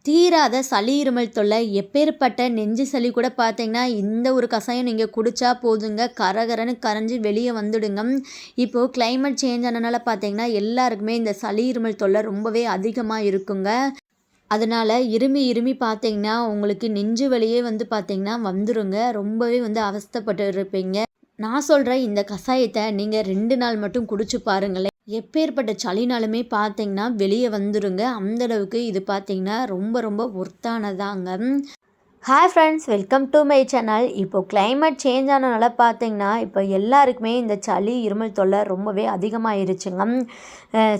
தீராத சளி இருமல் தொல்லை எப்பேற்பட்ட நெஞ்சு சளி கூட பார்த்தீங்கன்னா இந்த ஒரு கஷாயம் நீங்கள் குடித்தா போதுங்க கரகரன்னு கரைஞ்சி வெளியே வந்துடுங்க. இப்போது கிளைமேட் சேஞ்ச் ஆனனால பார்த்தீங்கன்னா எல்லாருக்குமே இந்த சளி இருமல் தொல்லை ரொம்பவே அதிகமாக இருக்குங்க. அதனால் இருமி இருமி பார்த்தீங்கன்னா உங்களுக்கு நெஞ்சு வலியே பார்த்தீங்கன்னா வந்துடுங்க. ரொம்பவே அவஸ்தைப்பட்டு இருப்பீங்க. நான் சொல்கிற இந்த கஷாயத்தை நீங்கள் 2 நாள் மட்டும் குடிச்சு பாருங்களேன். எப்பேற்பட்ட சளினாலுமே பார்த்தீங்கன்னா வெளியே வந்துடுங்க. அந்தளவுக்கு இது பார்த்தீங்கன்னா ரொம்ப ரொம்ப ஒர்த்தானதாங்க. Hi friends, welcome to my channel. இப்போது கிளைமேட் சேஞ்ச் ஆனனால பார்த்தீங்கன்னா இப்போ எல்லாருக்குமே இந்த சளி இருமல் தொல்லை ரொம்பவே அதிகமாகிருச்சுங்க.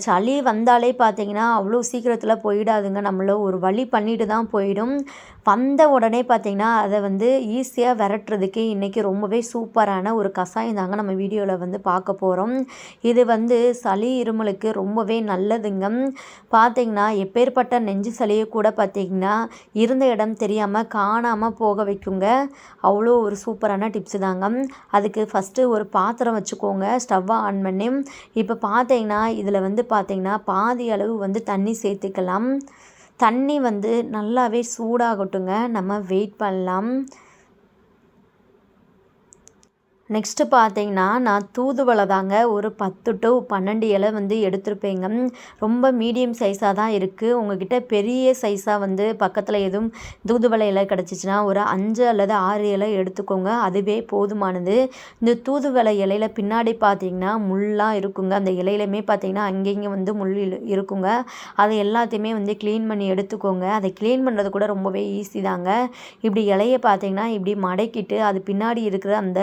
சளி வந்தாலே பார்த்தீங்கன்னா அவ்வளோ சீக்கிரத்தில் போயிடாதுங்க. நம்மள ஒரு வழி பண்ணிட்டு தான் போயிடும். வந்த உடனே பார்த்தீங்கன்னா அதை ஈஸியாக விரட்டுறதுக்கு இன்றைக்கி ரொம்பவே சூப்பரான ஒரு கஷாயம் தாங்க நம்ம வீடியோவில் பார்க்க போகிறோம். இது சளி இருமலுக்கு ரொம்பவே நல்லதுங்க. பார்த்தீங்கன்னா எப்பேற்பட்ட நெஞ்சு சளியை கூட பார்த்தீங்கன்னா இருந்த இடம் தெரியாமல் காணாமல் போக வைக்குங்க. அவ்வளோ ஒரு சூப்பரான டிப்ஸு தாங்க. அதுக்கு ஃபஸ்ட்டு ஒரு பாத்திரம் வச்சுக்கோங்க, ஸ்டவ்வை ஆன் பண்ணி. இப்போ பார்த்தீங்கன்னா இதில் பார்த்தீங்கன்னா பாதி அளவு தண்ணி சேர்த்துக்கலாம். தண்ணி நல்லாவே சூடாகட்டுங்க, நம்ம வெயிட் பண்ணலாம். நெக்ஸ்ட்டு பார்த்தீங்கன்னா நான் தூதுவளை தாங்க ஒரு 10 to 12 இலை எடுத்திருப்பேங்க. ரொம்ப மீடியம் சைஸாக தான் இருக்குது. உங்கள்கிட்ட பெரிய சைஸாக பக்கத்தில் எதுவும் தூதுவளை இலை கிடச்சிச்சின்னா ஒரு 5 அல்லது 6 இலை எடுத்துக்கோங்க, அதுவே போதுமானது. இந்த தூதுவளை இலையில் பின்னாடி பார்த்தீங்கன்னா முள்ளாக இருக்குங்க. அந்த இலையிலுமே பார்த்தீங்கன்னா அங்கங்கே முள் இருக்குங்க. அதை எல்லாத்தையுமே க்ளீன் பண்ணி எடுத்துக்கோங்க. அதை க்ளீன் பண்ணுறது கூட ரொம்பவே ஈஸி தாங்க. இப்படி இலையை பார்த்தீங்கன்னா இப்படி மடக்கிட்டு அது பின்னாடி இருக்கிற அந்த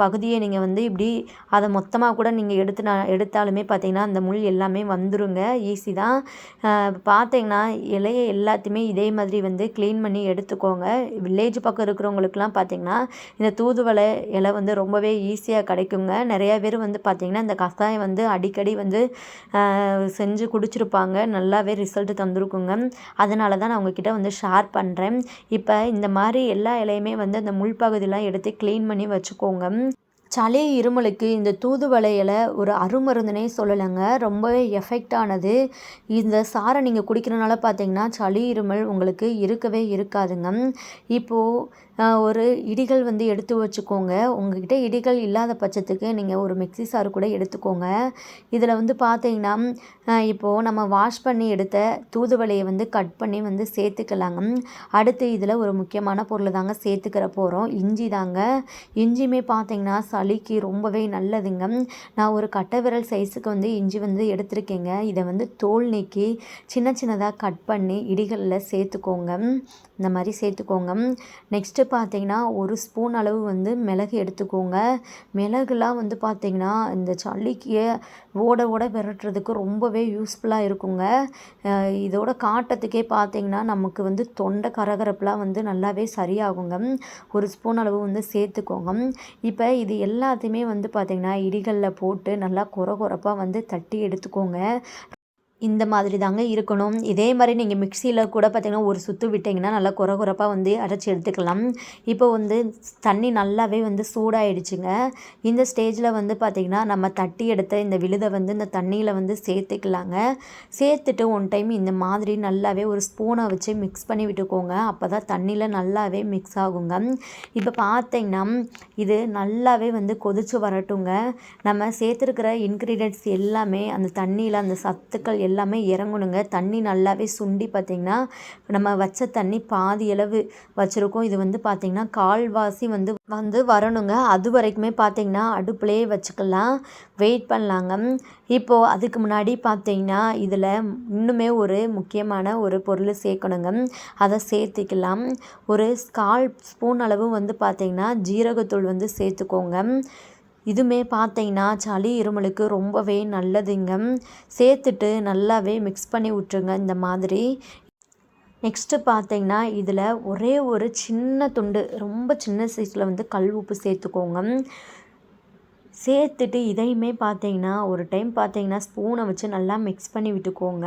பகுதியை நீங்கள் இப்படி அதை மொத்தமாக கூட நீங்கள் எடுத்தாலுமே பார்த்தீங்கன்னா அந்த முள் எல்லாமே வந்துருங்க. ஈஸி தான். பார்த்தீங்கன்னா இலையை எல்லாத்தையுமே இதே மாதிரி க்ளீன் பண்ணி எடுத்துக்கோங்க. வில்லேஜ் பக்கம் இருக்கிறவங்களுக்குலாம் பார்த்தீங்கன்னா இந்த தூதுவளை இலை ரொம்பவே ஈஸியாக கிடைக்குங்க. நிறையா பேர் பார்த்தீங்கன்னா இந்த கஷாயம் அடிக்கடி செஞ்சு குடிச்சிருப்பாங்க. நல்லாவே ரிசல்ட் தந்துருக்குங்க. அதனால தான் நான் உங்ககிட்ட ஷேர் பண்ணுறேன். இப்போ இந்த மாதிரி எல்லா இலையுமே அந்த முள் பகுதியெலாம் எடுத்து க்ளீன் பண்ணி வச்சுக்கோங்க. சளி இருமலுக்கு இந்த தூதுவளை இலை ஒரு அருமருந்துனே சொல்லலைங்க. ரொம்பவே எஃபெக்டானது. இந்த சாறை நீங்கள் குடிக்கிறனால பார்த்தீங்கன்னா சளி இருமல் உங்களுக்கு இருக்கவே இருக்காதுங்க. இப்போது ஒரு இடிகள் எடுத்து வச்சுக்கோங்க. உங்கள்கிட்ட இடிகள் இல்லாத பட்சத்துக்கு நீங்கள் ஒரு மிக்ஸி சாறு கூட எடுத்துக்கோங்க. இதில் பார்த்தீங்கன்னா இப்போது நம்ம வாஷ் பண்ணி எடுத்த தூதுவளையை கட் பண்ணி சேர்த்துக்கலாங்க. அடுத்து இதில் ஒரு முக்கியமான பொருள் தாங்க சேர்த்துக்கிற போகிறோம், இஞ்சி தாங்க. இஞ்சியுமே பார்த்தீங்கன்னா சளிக்கு ரொம்பவே நல்லதுங்க. நான் ஒரு கட்டை விரல் சைஸுக்கு இஞ்சி எடுத்திருக்கேங்க. இதை தோல் நீக்கி சின்ன சின்னதாக கட் பண்ணி இடிகளில் சேர்த்துக்கோங்க. இந்த மாதிரி சேர்த்துக்கோங்க. நெக்ஸ்ட்டு பார்த்தீங்கன்னா ஒரு ஸ்பூன் அளவு மிளகு எடுத்துக்கோங்க. மிளகுலாம் பார்த்தீங்கன்னா இந்த சளிக்கு ஓட விரட்டுறதுக்கு ரொம்பவே யூஸ்ஃபுல்லாக இருக்குங்க. இதோட காட்டத்துக்கே பார்த்தீங்கன்னா நமக்கு தொண்டை கரகரப்புலாம் நல்லாவே சரியாகுங்க. ஒரு ஸ்பூன் அளவு சேர்த்துக்கோங்க. இப்போ இது எல்லாத்தையுமே பார்த்தீங்கன்னா இடிகளில் போட்டு நல்லா கொரப்பாக தட்டி எடுத்துக்கோங்க. இந்த மாதிரி தாங்க இருக்கணும். இதே மாதிரி நீங்கள் மிக்சியில் கூட பார்த்தீங்கன்னா ஒரு சுற்று விட்டிங்கன்னா நல்லா கொரப்பாக அரைச்சி எடுத்துக்கலாம். இப்போ தண்ணி நல்லாவே சூடாயிடுச்சுங்க. இந்த ஸ்டேஜில் பார்த்திங்கன்னா நம்ம தட்டி எடுத்த இந்த விழுதை இந்த தண்ணியில் சேர்த்துக்கலாங்க. சேர்த்துட்டு ஒன் டைம் இந்த மாதிரி நல்லாவே ஒரு ஸ்பூனை வச்சு மிக்ஸ் பண்ணி விட்டுக்கோங்க. அப்போ தான் தண்ணியில் நல்லாவே மிக்ஸ் ஆகுங்க. இப்போ பார்த்திங்கன்னா இது நல்லாவே கொதித்து வரட்டுங்க. நம்ம சேர்த்துருக்கிற இன்க்ரீடியன்ட்ஸ் எல்லாமே அந்த தண்ணியில் அந்த சத்துக்கள் எல்லாமே இறங்கணுங்க. தண்ணி நல்லாவே சுண்டி பார்த்திங்கன்னா நம்ம வச்ச தண்ணி பாதி அளவு வச்சுருக்கோம். இது பார்த்திங்கன்னா கால்வாசி வரணுங்க. அது வரைக்குமே பார்த்திங்கன்னா அடுப்புலேயே வச்சுக்கலாம், வெயிட் பண்ணலாங்க. இப்போது அதுக்கு முன்னாடி பார்த்திங்கன்னா இதில் இன்னுமே ஒரு முக்கியமான ஒரு பொருள் சேர்க்கணுங்க. அதை சேர்த்துக்கலாம். ஒரு 1/4 ஸ்பூன் அளவு பார்த்திங்கன்னா ஜீரகத்தூள் சேர்த்துக்கோங்க. இதுவுமே பார்த்தீங்கன்னா சளி இருமலுக்கு ரொம்பவே நல்லதுங்க. சேர்த்துட்டு நல்லாவே மிக்ஸ் பண்ணி விட்டுருங்க இந்த மாதிரி. நெக்ஸ்ட்டு பார்த்தீங்கன்னா இதில் ஒரே ஒரு சின்ன துண்டு, ரொம்ப சின்ன சைஸில் கல் உப்பு சேர்த்துக்கோங்க. சேர்த்துட்டு இதையுமே பார்த்தீங்கன்னா ஒரு டைம் பார்த்தீங்கன்னா ஸ்பூனை வச்சு நல்லா மிக்ஸ் பண்ணி விட்டுக்கோங்க.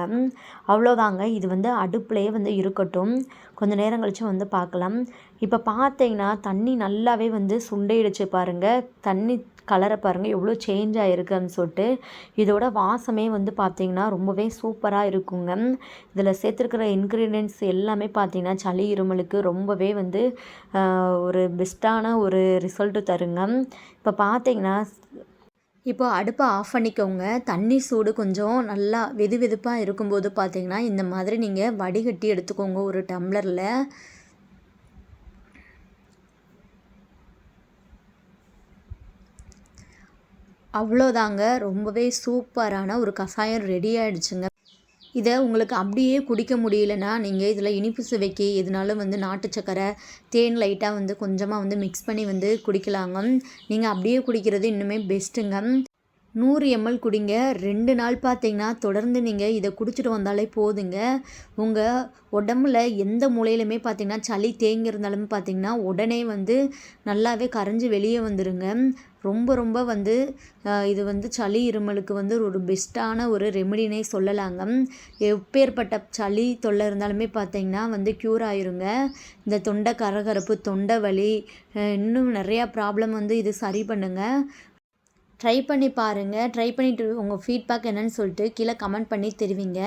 அவ்வளோதாங்க. இது அடுப்புலேயே இருக்கட்டும். கொஞ்சம் நேரம் கழித்து பார்க்கலாம். இப்போ பார்த்தீங்கன்னா தண்ணி நல்லாவே சுண்டையிடுச்சு பாருங்கள். தண்ணி கலரை பாருங்கள் எவ்வளோ சேஞ்ச் ஆகிருக்குன்னு சொல்லிட்டு. இதோட வாசமே வந்து பார்த்திங்கன்னா ரொம்பவே சூப்பராக இருக்குங்க. இதில் சேர்த்துருக்கிற இன்க்ரீடியன்ட்ஸ் எல்லாமே பார்த்திங்கன்னா சளி இருமலுக்கு ரொம்பவே வந்து ஒரு பெஸ்ட்டான ஒரு ரிசல்ட்டு தருங்க. இப்போ பார்த்திங்கன்னா இப்போ அடுப்பை ஆஃப் பண்ணிக்கோங்க. தண்ணி சூடு கொஞ்சம் நல்லா வெது வெதுப்பாக இருக்கும்போது பார்த்திங்கன்னா இந்த மாதிரி நீங்கள் வடிகட்டி எடுத்துக்கோங்க ஒரு டம்ளரில். அவ்வளோதாங்க, ரொம்பவே சூப்பரான ஒரு கஷாயம் ரெடி ஆகிடுச்சுங்க. இதை உங்களுக்கு அப்படியே குடிக்க முடியலன்னா நீங்கள் இதில் இனிப்பு சுவைக்கு எதுனாலும் வந்து நாட்டு சக்கரை, தேன் லைட்டாக வந்து கொஞ்சமாக வந்து மிக்ஸ் பண்ணி வந்து குடிக்கலாங்க. நீங்கள் அப்படியே குடிக்கிறது இன்னுமே பெஸ்ட்டுங்க. 100 ml குடிங்க. 2 நாள் பார்த்தீங்கன்னா தொடர்ந்து நீங்கள் இதை குடிச்சிட்டு வந்தாலே போதுங்க. உங்கள் உடம்புல எந்த மூலையிலுமே பார்த்தீங்கன்னா சளி தேங்கி இருந்தாலும் பார்த்தீங்கன்னா உடனே வந்து நல்லாவே கரைஞ்சி வெளியே வந்துடுங்க. ரொம்ப ரொம்ப வந்து இது வந்து சளி இருமலுக்கு வந்து ஒரு பெஸ்ட்டான ஒரு ரெமெடினே சொல்லலாங்க. எப்பேற்பட்ட சளி தொல்லை இருந்தாலுமே பார்த்தீங்கன்னா வந்து க்யூர் ஆயிருங்க. இந்த தொண்டை கரகரப்பு, தொண்டை வலி, இன்னும் நிறையா ப்ராப்ளம் வந்து இது சரி பண்ணுங்க. ட்ரை பண்ணி பாருங்கள். ட்ரை பண்ணிவிட்டு உங்கள் ஃபீட்பேக் என்னன்னு சொல்லிட்டு கீழே கமெண்ட் பண்ணி தெரிவிங்க.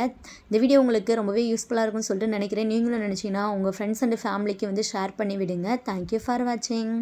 இந்த வீடியோ உங்களுக்கு ரொம்பவே யூஸ்ஃபுல்லாக இருக்கும்னு சொல்லிட்டு நினைக்கிறேன். நீங்களும் நினச்சிங்கன்னா உங்கள் ஃப்ரெண்ட்ஸ் அண்ட் ஃபேமிலிக்கு வந்து ஷேர் பண்ணி விடுங்க. தேங்க்யூ ஃபார் வாட்சிங்.